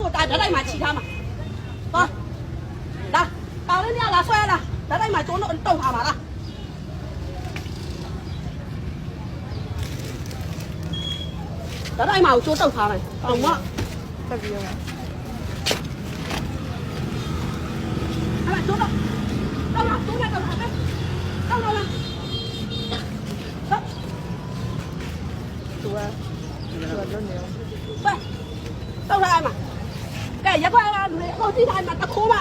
ကိုဒါတိုင်းမှာချီထားမှာဟောဒါကောင်းလေးများလာဆွဲလာဒါတိုင်းမှာကျုံးတော့တုတ်ထားပါလားဒါတိုင်းမှာကျိုးတုတ်ထားတယ်အောင်မတက်ပြီးရောအဲ့ဒါကျိုးတော့တော့လာကျိုးနေတော့မယ်တော့လာသူကလုံးနေအောင်ပဲတော့လာမှာကဲရက်ခွာလာလူတွေအကုန်ကြည့်ထားမှာတခိုးမ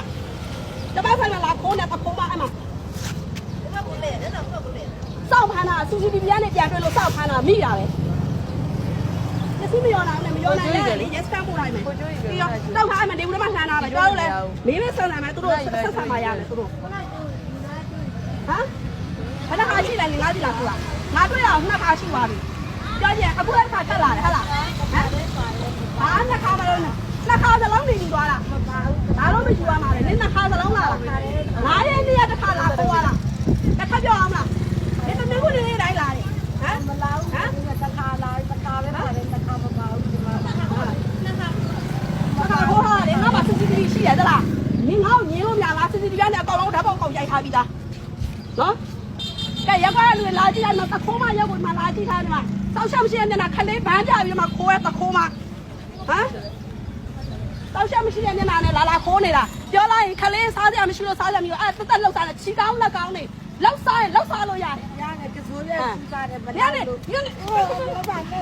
တပတ်ဖိုင်လာခိုးနေတခိုးမအဲ့မှာစောက်ဖမ်းတာစူစီတီဗီကနေပြန်တွေ့လို့စောက်ဖမ်းတာမိတာပဲစီမရောနိုင်နဲ့မရောနိုင်လေရက်စကန်ပို့လိုက်မယ်ပြီးတော့တောက်ထားမှနေဘူးလည်းမလှမ်းတာပဲကျွန်တော်တို့လည်းမေးမေးဆက်လာမယ်သူတို့ဆက်ဆံမှရတယ်သူတို့ဟမ်ဘယ်နှခါရှိလဲငါးစီလားဆိုတာငါတွေ့တာနှစ်ခါရှိသွားပြီပြောရင်အခုလည်းခါတက်လာတယ်ဟုတ်လားဟမ်ဘာနှစ်ခါမလို့နှစ်ခါစလုံးနေယူသွားတာဒါတော့မယူရမှာလေနှစ်ခါစလုံးလာလားငါးရဲ့နေ့တစ်ခါလာပို့ရလားတစ်ခါပြောအောင်လားဒီတမင်ကိုနေနေတိုင်းလာတယ်ဟမ်မလာဘူးဟမ်တစ်ခါလာတစ်ခါပဲပါတယ်တစ်ခါမပါဘူးဒီမှာနှစ်ခါဟိုဟာလေငါပါ CCTV ရှိရသလားမင်းငါ့ကိုညင်းလို့များလား CCTV နဲ့အကောင်လုံးဓာတ်ပုံကောင်ရိုက်ထားပြီးသားနော်ကဲရက်ကွာလူလာကြည့်လိုက်မှာတခိုးမရက်ကိုမှလာကြည့်ထားတယ်မှာစောက်ရှက်မရှိတဲ့နာခလေးဗန်းကြပြီးမှခိုးရတခိုးမဟမ်စောက်ရှက်မရှိတဲ့နာနဲ့လာခိုးနေတာပြောလိုက်ရင်ခလေးစားကြမရှိလို့စားကြမျိုးအဲ့တက်တက်လောက်စားတယ်ချီကောင်းလက်ကောင်းနေလောက်စားရင်လောက်စားလို့ရတယ်ရတယ်ကစိုးရဲစီးစားတယ်မရတယ်ညနေဟိုဘာလဲ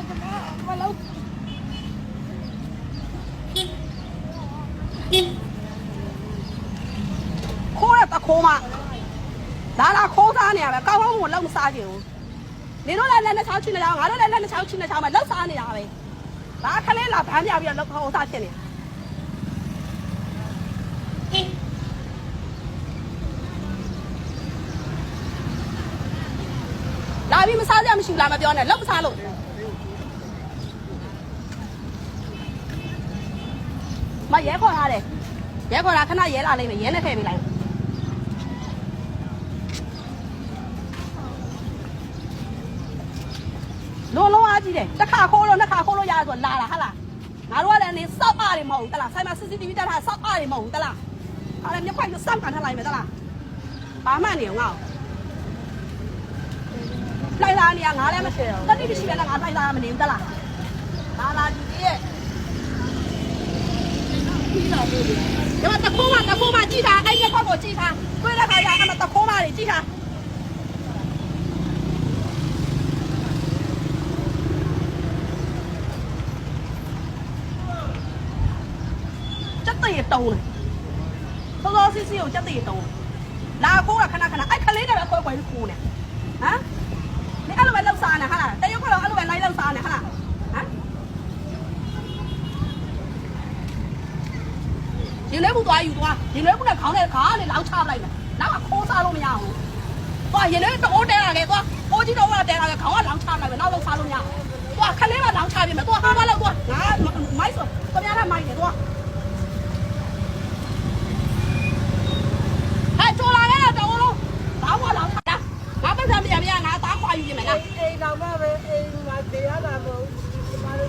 မလောက်ခိုးရတခိုးမလာခိုးစားနေရပဲကောင်းကောင်းကိုလောက်မစားကြဘူးနေတော့လည်းလက်နဲ့ချောင်းချိနေချောင်းငါတို့လည်းလက်နဲ့ချောင်းချိနေချောင်းမှာလောက်စားနေတာပဲဒါခလေးလာဗန်းပြပြီးတော့လောက်ခေါ်စားဖြစ်နေလာပြီးမစားကြမရှိဘူးလားမပြောနဲ့လောက်မစားလို့မရဲခေါ်ထားတယ်ရဲခေါ်တာခဏရဲလာလိမ့်မယ်ရဲနဲ့ထည့်ပေးလိုက်လုံးအားကြီးတယ်တစ်ခါခိုးလို့နှစ်ခါခိုးလို့ရတယ်ဆိုလာဟာလားငါတို့ကလည်းနေစောက်ပါတယ်မဟုတ်ဘူးတလားဆိုင်မှာ CCTV တက်ထားစောက်ပါတယ်မဟုတ်ဘူးတလားဟာလည်းမြက်ခွက်ကိုစောက်ကန်ထားလိုက်မယ်တလားဘာမှနေအောင်ငါ့လိုက်လာနေရငါလည်းမရှိတော့တတိရှိတယ်ငါလိုက်လာမနေဘူးတလားလာကြည့်ရဲ့ပြီးလာပြီဒီမှာတခိုးမကြည့်တာအဲ့မြက်ခွက်ကိုကြည့်တာတွေ့တဲ့ခါကျအဲ့မှာတခိုးမတွေကြည့်တာတည့်တုံးတယ်သောစီစီကိုကြက်တည့်တုံးလာခိုးတာခဏအဲ့ခလေးတွေပဲခွဲခိုးနေဟမ်你အဲ့လိုပဲလောက်စားနေဟာလားတရုတ်ကတော့အဲ့လိုပဲလိုက်လောက်စားနေဟာလားဟမ်ရင်လေးဘူးသွားယူသွားရင်လေးဘူးနဲ့ခေါင်းနဲ့ခါနဲ့လောက်ချလိုက်မယ်နောက်ကခိုးစားလို့မရဘူးသွားရင်လေးတော့တဲလာခဲ့သွားခိုးကြီးတော့တဲလာခဲ့ခေါင်းကလောက်ချလိုက်မယ်နောက်လောက်စားလို့မရဘူးသွားခလေးကလောက်ချပြီမယ်သွားဟာလောက်သွားငါမိုက်ဆိုတမရတာမိုက်နေသွားတော့မှပဲအိမ်မှာနေရတာမဟုတ်ဘူး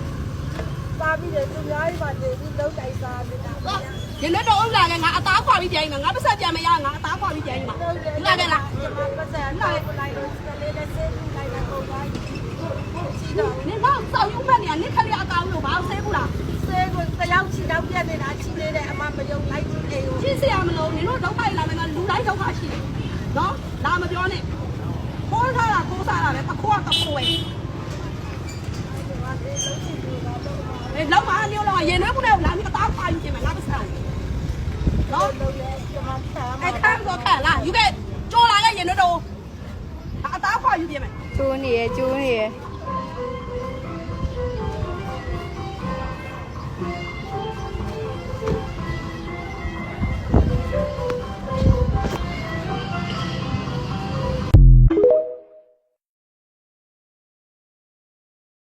။စားပြီးတယ်သူများကြီးမှနေပြီးလုံးတိုက်စားနေတာ။ ရင်လည်းတော့ဥလာကငါအသားခွာပြီးပြန်ငါပတ်ဆက်ပြန်မရငါအသားခွာပြီးပြန်မှာလာတယ်လား ပတ်ဆက်လိုက်လို့စလေးနဲ့ဆေးလိုက်တာပုံပါရှိတော့ နင်တော့စောက်ရုံမဲ့နေနင်ခလေးအကောင်လို့ဘာလို့ဆေးဘူးလား ဆေးကိုတယောက်ချီတော့ပြက်နေတာချီနေတယ်အမမယုံလိုက်ကြည့်လေ။ ကြည့်စရာမလိုနင်တို့ဒုက္ခလာမယ်လူတိုင်းဒုက္ခရှိတယ်နော်လာမပြောနဲ့ခိုးထားတာခိုးစားတာပဲအခိုးကခိုးဝဲလောက်ပါနေတော့ရင်နှွေးဘူးနဲ့လာပြီးအသားခွာယူပြင်မယ်ငါပတ်ဆက်နော်အဲ့ခါတော့ခါလာယူခဲ့ကြော်လာခဲ့ရင်နှွေးတော့အသားခွာယူပြင်မယ် ကျိုးနေရ